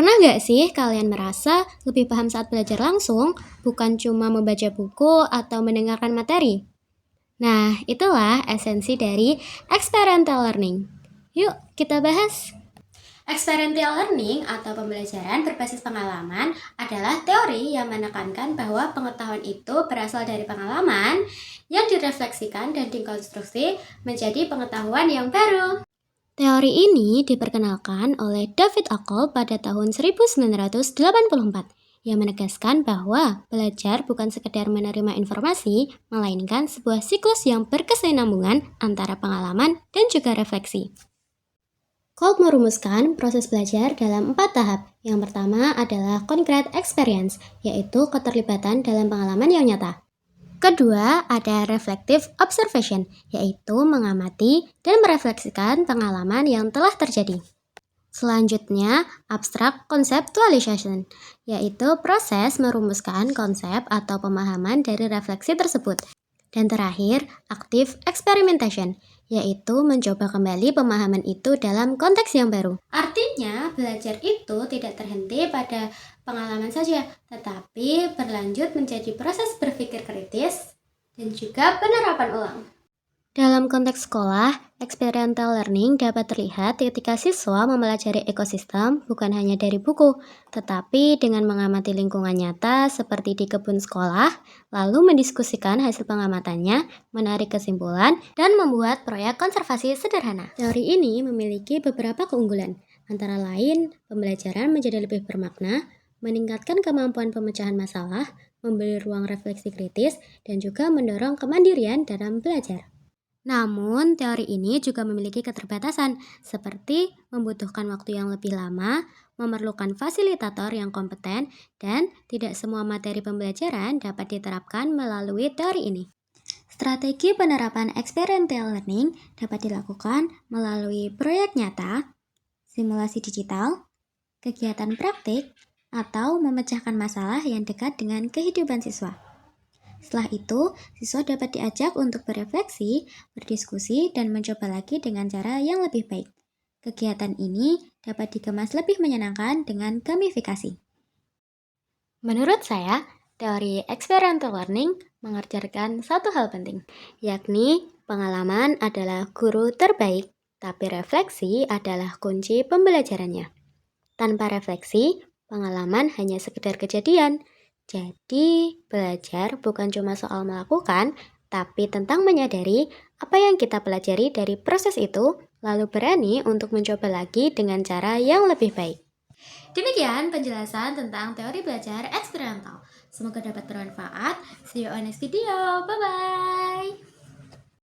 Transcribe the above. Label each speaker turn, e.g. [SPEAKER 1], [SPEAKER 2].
[SPEAKER 1] Pernah nggak sih kalian merasa lebih paham saat belajar langsung, bukan cuma membaca buku atau mendengarkan materi? Nah, itulah esensi dari experiential learning. Yuk, kita bahas. Experiential learning atau pembelajaran berbasis pengalaman adalah teori yang menekankan bahwa pengetahuan itu berasal dari pengalaman yang direfleksikan dan dikonstruksi menjadi pengetahuan yang baru. Teori ini diperkenalkan oleh David Akol pada tahun 1984 yang menegaskan bahwa belajar bukan sekedar menerima informasi, melainkan sebuah siklus yang berkesinambungan antara pengalaman dan juga refleksi. Kolb merumuskan proses belajar dalam 4 tahap. Yang pertama adalah concrete experience, yaitu keterlibatan dalam pengalaman yang nyata. Kedua, ada reflective observation, yaitu mengamati dan merefleksikan pengalaman yang telah terjadi. Selanjutnya, abstract conceptualization, yaitu proses merumuskan konsep atau pemahaman dari refleksi tersebut. Dan terakhir, active experimentation, yaitu mencoba kembali pemahaman itu dalam konteks yang baru. Artinya, belajar itu tidak terhenti pada pengalaman saja, tetapi berlanjut menjadi proses berpikir kritis dan juga penerapan ulang. Dalam konteks sekolah, experiential learning dapat terlihat ketika siswa mempelajari ekosistem bukan hanya dari buku, tetapi dengan mengamati lingkungan nyata seperti di kebun sekolah, lalu mendiskusikan hasil pengamatannya, menarik kesimpulan, dan membuat proyek konservasi sederhana. Teori ini memiliki beberapa keunggulan, antara lain pembelajaran menjadi lebih bermakna, meningkatkan kemampuan pemecahan masalah, memberi ruang refleksi kritis, dan juga mendorong kemandirian dalam belajar. Namun, teori ini juga memiliki keterbatasan, seperti membutuhkan waktu yang lebih lama, memerlukan fasilitator yang kompeten, dan tidak semua materi pembelajaran dapat diterapkan melalui teori ini. Strategi penerapan experiential learning dapat dilakukan melalui proyek nyata, simulasi digital, kegiatan praktik, atau memecahkan masalah yang dekat dengan kehidupan siswa. Setelah itu, siswa dapat diajak untuk berefleksi, berdiskusi, dan mencoba lagi dengan cara yang lebih baik. Kegiatan ini dapat dikemas lebih menyenangkan dengan gamifikasi. Menurut saya, teori experiential learning mengajarkan satu hal penting, yakni pengalaman adalah guru terbaik, tapi refleksi adalah kunci pembelajarannya. Tanpa refleksi, pengalaman hanya sekedar kejadian. Jadi, belajar bukan cuma soal melakukan, tapi tentang menyadari apa yang kita pelajari dari proses itu, lalu berani untuk mencoba lagi dengan cara yang lebih baik. Demikian penjelasan tentang teori belajar eksperimental. Semoga dapat bermanfaat. See you on next video. Bye-bye.